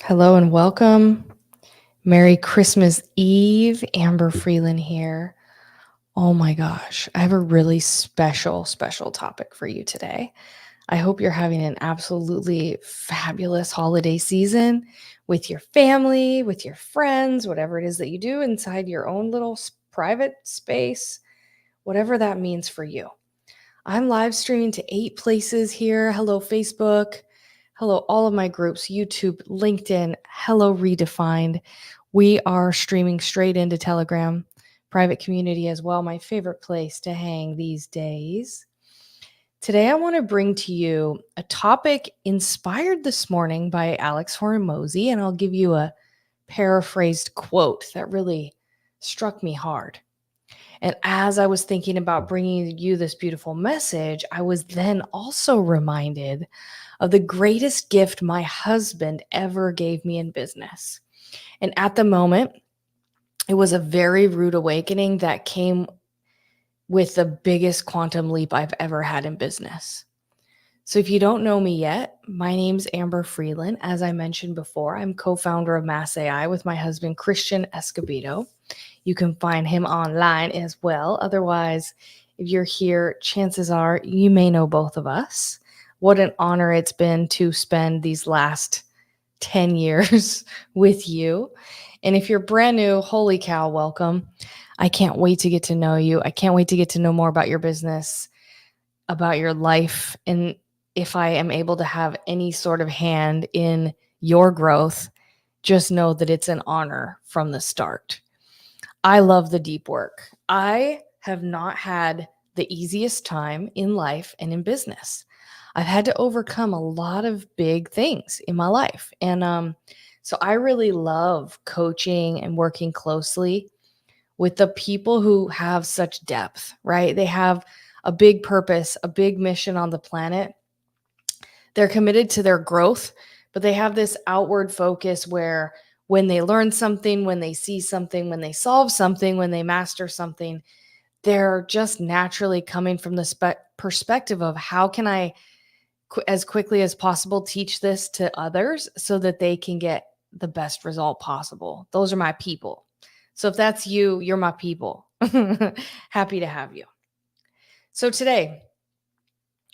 Hello and welcome. Merry Christmas Eve. Amber Freeland here. Oh my gosh, I have a really special topic for you today. I hope you're having an absolutely fabulous holiday season with your family, with your friends, whatever it is that you do inside your own little private space, whatever that means for you. I'm live streaming to 8 places here. Hello, Facebook. Hello, all of my groups, YouTube, LinkedIn. Hello, Redefined. We are streaming straight into Telegram, private community as well, my favorite place to hang these days. Today, I want to bring to you a topic inspired this morning by Alex Hormozy, and I'll give you a paraphrased quote that really struck me hard. And as I was thinking about bringing you this beautiful message, I was then also reminded of the greatest gift my husband ever gave me in business. And at the moment, it was a very rude awakening that came with the biggest quantum leap I've ever had in business. So if you don't know me yet, my name's Amber Freeland. As I mentioned before, I'm co-founder of Mass AI with my husband, Christian Escobedo. You can find him online as well. Otherwise, if you're here, chances are you may know both of us. What an honor it's been to spend these last 10 years with you. And if you're brand new, holy cow, welcome. I can't wait to get to know you. I can't wait to get to know more about your business, about your life. And if I am able to have any sort of hand in your growth, just know that it's an honor from the start. I love the deep work. I have not had the easiest time in life and in business. I've had to overcome a lot of big things in my life. And so I really love coaching and working closely with the people who have such depth, right? They have a big purpose, a big mission on the planet. They're committed to their growth, but they have this outward focus where when they learn something, when they see something, when they solve something, when they master something, they're just naturally coming from the perspective of how can I, as quickly as possible, teach this to others so that they can get the best result possible. Those are my people. So if that's you, you're my people. Happy to have you. So today,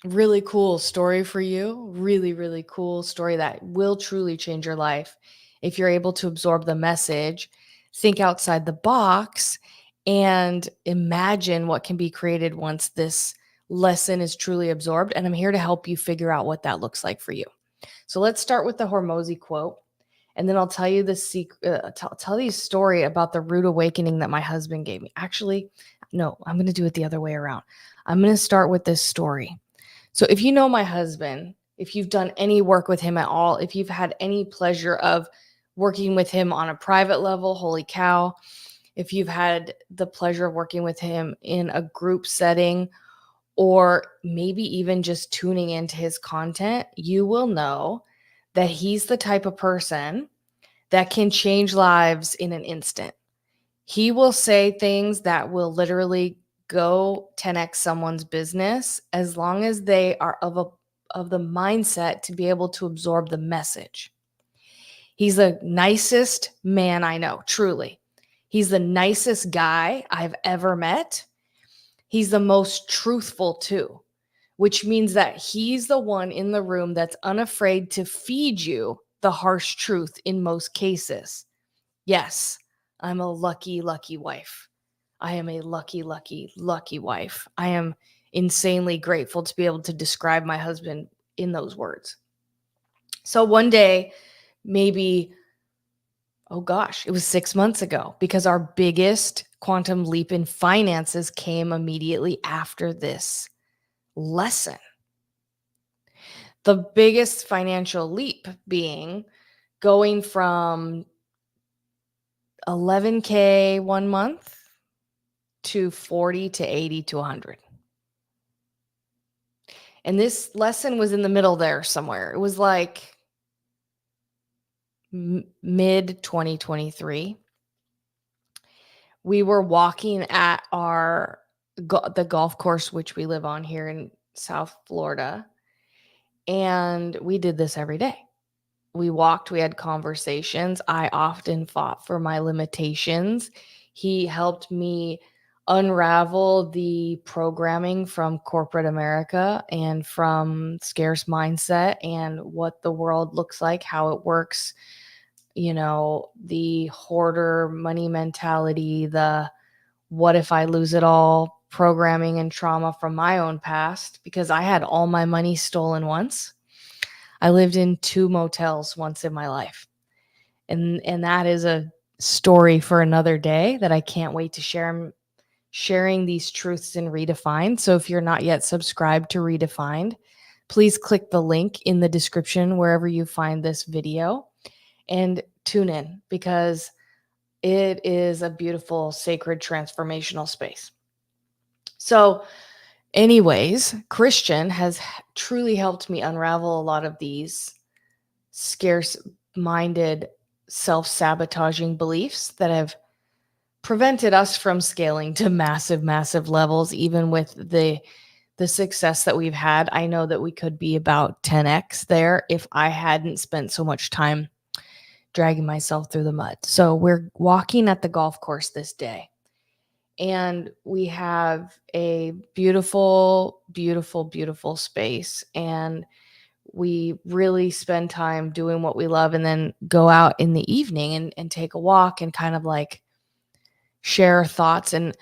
really cool story for you. Really cool story that will truly change your life if you're able to absorb the message, think outside the box, and imagine what can be created once this lesson is truly absorbed. And I'm here to help you figure out what that looks like for you. So let's start with the Hormozy quote. And then I'll tell you the secret, tell you a story about the rude awakening that my husband gave me. Actually, no, I'm going to do it the other way around. I'm going to start with this story. So if you know my husband, if you've done any work with him at all, if you've had any pleasure of working with him on a private level, holy cow. If you've had the pleasure of working with him in a group setting, or maybe even just tuning into his content, you will know that he's the type of person that can change lives in an instant. He will say things that will literally go 10x someone's business as long as they are of the mindset to be able to absorb the message. He's the nicest man I know, truly. He's the nicest guy I've ever met. He's the most truthful too, which means that he's the one in the room that's unafraid to feed you the harsh truth in most cases. Yes, I'm a lucky wife. I am a lucky wife. I am insanely grateful to be able to describe my husband in those words. So one day, maybe, oh gosh, it was 6 months ago, because our biggest quantum leap in finances came immediately after this lesson. The biggest financial leap being going from 11K 1 month to 40 to 80 to 100. And this lesson was in the middle there somewhere. It was like mid 2023. We were walking at the golf course, which we live on here in South Florida. And we did this every day. We walked, we had conversations. I often fought for my limitations. He helped me unravel the programming from corporate America and from scarce mindset and what the world looks like, how it works, the hoarder money mentality, the what if I lose it all programming and trauma from my own past, because I had all my money stolen once. I lived in 2 motels once in my life. And that is a story for another day that I can't wait to share. I'm sharing these truths in Redefined. So if you're not yet subscribed to Redefined, please click the link in the description wherever you find this video and tune in, because it is a beautiful, sacred, transformational space. So, anyways, Christian has truly helped me unravel a lot of these scarce minded, self sabotaging beliefs that have prevented us from scaling to massive, massive levels. Even with the success that we've had, I know that we could be about 10x there if I hadn't spent so much time dragging myself through the mud. So we're walking at the golf course this day, and we have a beautiful, beautiful, beautiful space. And we really spend time doing what we love, and then go out in the evening and take a walk and kind of like share thoughts and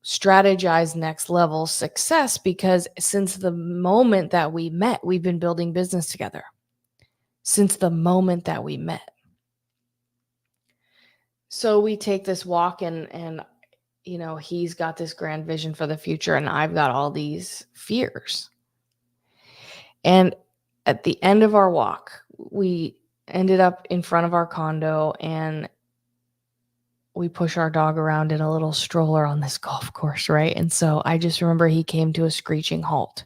strategize next level success. Because since the moment that we met, we've been building business together. Since the moment that we met. So we take this walk, and he's got this grand vision for the future, and I've got all these fears. And at the end of our walk, we ended up in front of our condo, and we push our dog around in a little stroller on this golf course, right? And so I just remember he came to a screeching halt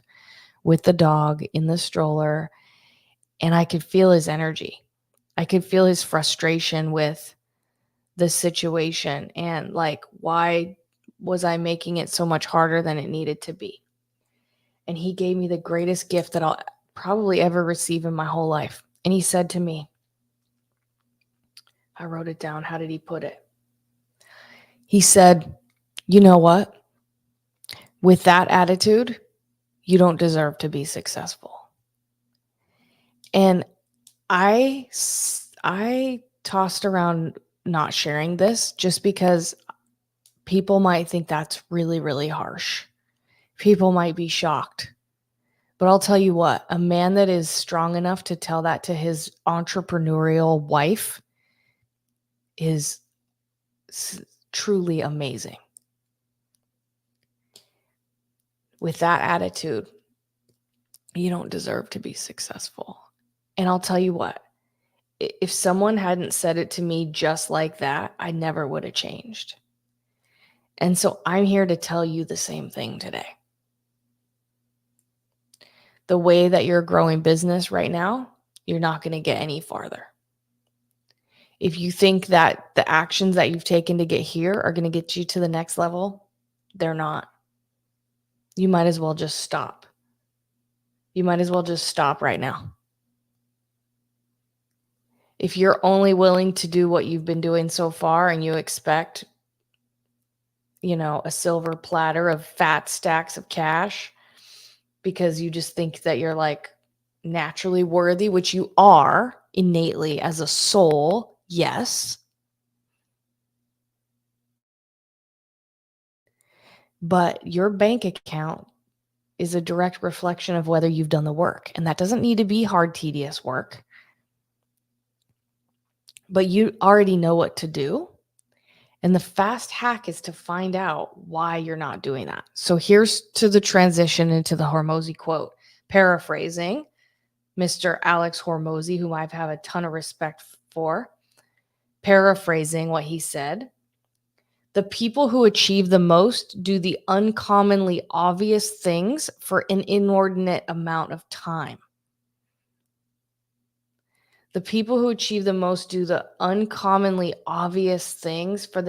with the dog in the stroller, and I could feel his energy. I could feel his frustration with the situation, and like, why was I making it so much harder than it needed to be? And he gave me the greatest gift that I'll probably ever receive in my whole life. And he said to me, I wrote it down. How did he put it? He said, you know what? With that attitude, you don't deserve to be successful. And I tossed around not sharing this just because people might think that's really, really harsh. People might be shocked. But I'll tell you what, a man that is strong enough to tell that to his entrepreneurial wife is truly amazing. With that attitude, you don't deserve to be successful. And I'll tell you what, if someone hadn't said it to me just like that, I never would have changed. And so I'm here to tell you the same thing today. The way that you're growing business right now, you're not going to get any farther. If you think that the actions that you've taken to get here are going to get you to the next level, they're not. You might as well just stop. You might as well just stop right now. If you're only willing to do what you've been doing so far and you expect, a silver platter of fat stacks of cash because you just think that you're like naturally worthy, which you are innately as a soul, yes. But your bank account is a direct reflection of whether you've done the work. And that doesn't need to be hard, tedious work. But you already know what to do. And the fast hack is to find out why you're not doing that. So here's to the transition into the Hormozi quote, paraphrasing Mr. Alex Hormozi, whom I've had a ton of respect for, paraphrasing what he said. The people who achieve the most do the uncommonly obvious things for an inordinate amount of time. The people who achieve the most do the uncommonly obvious things for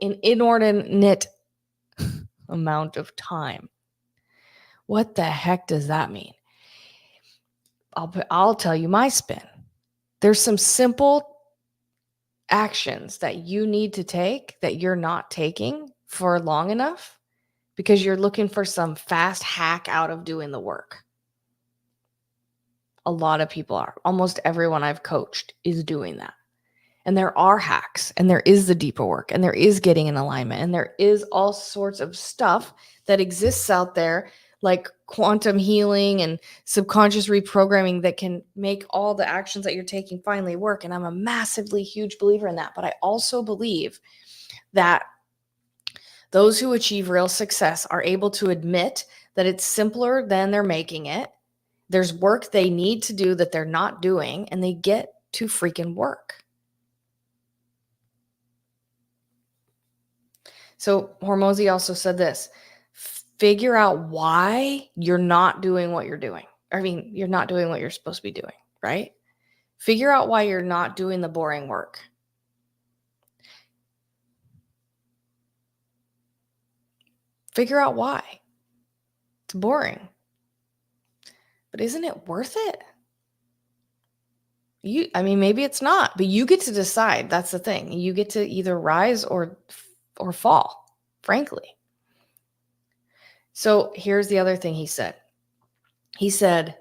an inordinate amount of time. What the heck does that mean? I'll tell you my spin. There's some simple actions that you need to take that you're not taking for long enough because you're looking for some fast hack out of doing the work. A lot of people are. Almost everyone I've coached is doing that. And there are hacks, and there is the deeper work, and there is getting in alignment, and there is all sorts of stuff that exists out there, like quantum healing and subconscious reprogramming, that can make all the actions that you're taking finally work. And I'm a massively huge believer in that. But I also believe that those who achieve real success are able to admit that it's simpler than they're making it. There's work they need to do that they're not doing, and they get to freaking work. So Hormozi also said this: figure out why you're not doing what you're doing. I mean, you're not doing what you're supposed to be doing, right? Figure out why you're not doing the boring work. Figure out why. It's boring. But isn't it worth it? Maybe it's not, but you get to decide. That's the thing. You get to either rise or fall, frankly. So here's the other thing he said. He said,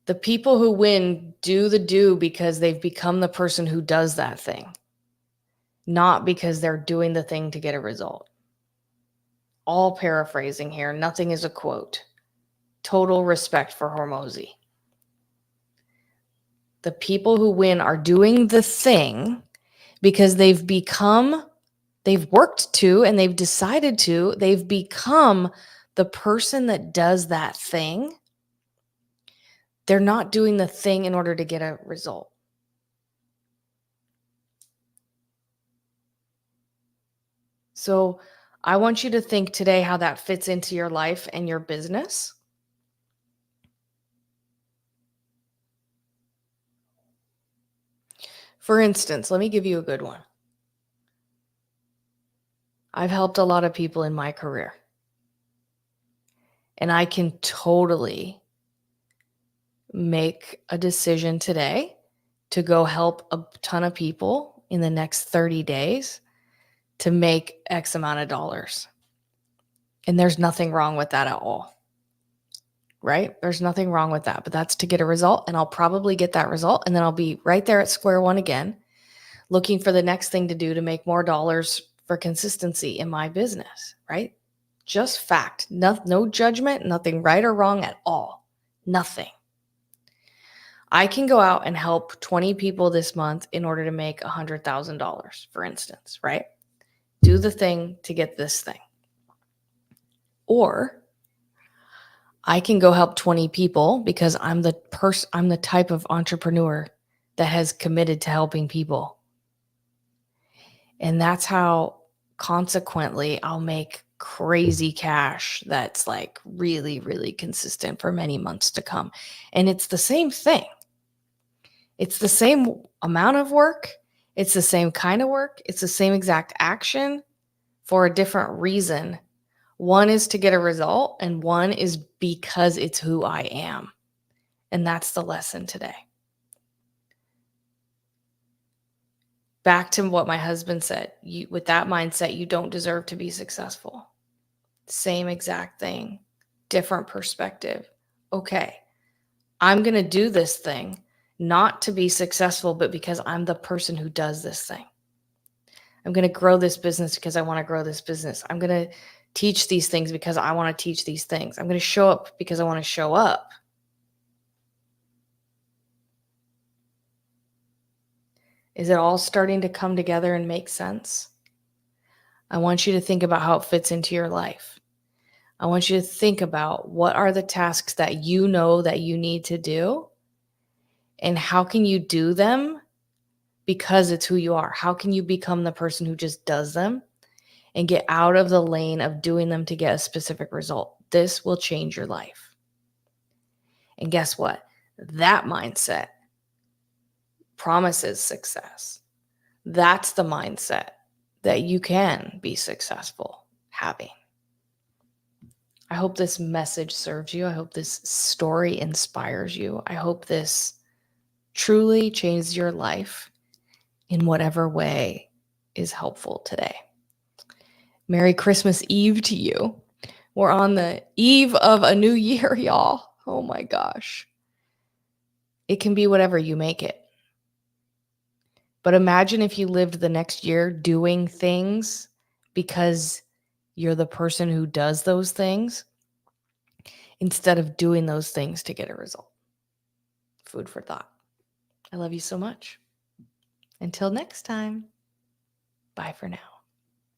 the people who win do the do because they've become the person who does that thing, not because they're doing the thing to get a result. All paraphrasing here. Nothing is a quote. Total respect for Hormozi. The people who win are doing the thing because they've worked to, and they've decided to, they've become the person that does that thing. They're not doing the thing in order to get a result. So I want you to think today how that fits into your life and your business. For instance, let me give you a good one. I've helped a lot of people in my career, and I can totally make a decision today to go help a ton of people in the next 30 days to make X amount of dollars. And there's nothing wrong with that at all, right? There's nothing wrong with that, but that's to get a result, and I'll probably get that result, and then I'll be right there at square one again, looking for the next thing to do to make more dollars for consistency in my business, right? Just fact, no judgment, nothing right or wrong at all, nothing. I can go out and help 20 people this month in order to make $100,000, for instance, right? Do the thing to get this thing. Or I can go help 20 people because I'm the type of entrepreneur that has committed to helping people. And that's how, consequently, I'll make crazy cash that's like really, really consistent for many months to come. And it's the same thing. It's the same amount of work. It's the same kind of work. It's the same exact action for a different reason. One is to get a result, and one is because it's who I am. And that's the lesson today. Back to what my husband said, with that mindset, you don't deserve to be successful. Same exact thing, different perspective. Okay, I'm going to do this thing not to be successful, but because I'm the person who does this thing. I'm going to grow this business because I want to grow this business. I'm going to teach these things because I want to teach these things. I'm going to show up because I want to show up. Is it all starting to come together and make sense? I want you to think about how it fits into your life. I want you to think about what are the tasks that you know that you need to do, and how can you do them because it's who you are? How can you become the person who just does them and get out of the lane of doing them to get a specific result? This will change your life. And guess what? That mindset promises success. That's the mindset that you can be successful having. I hope this message serves you. I hope this story inspires you. I hope this truly changes your life in whatever way is helpful today. Merry Christmas Eve to you. We're on the eve of a new year, y'all. Oh my gosh. It can be whatever you make it. But imagine if you lived the next year doing things because you're the person who does those things instead of doing those things to get a result. Food for thought. I love you so much. Until next time, bye for now.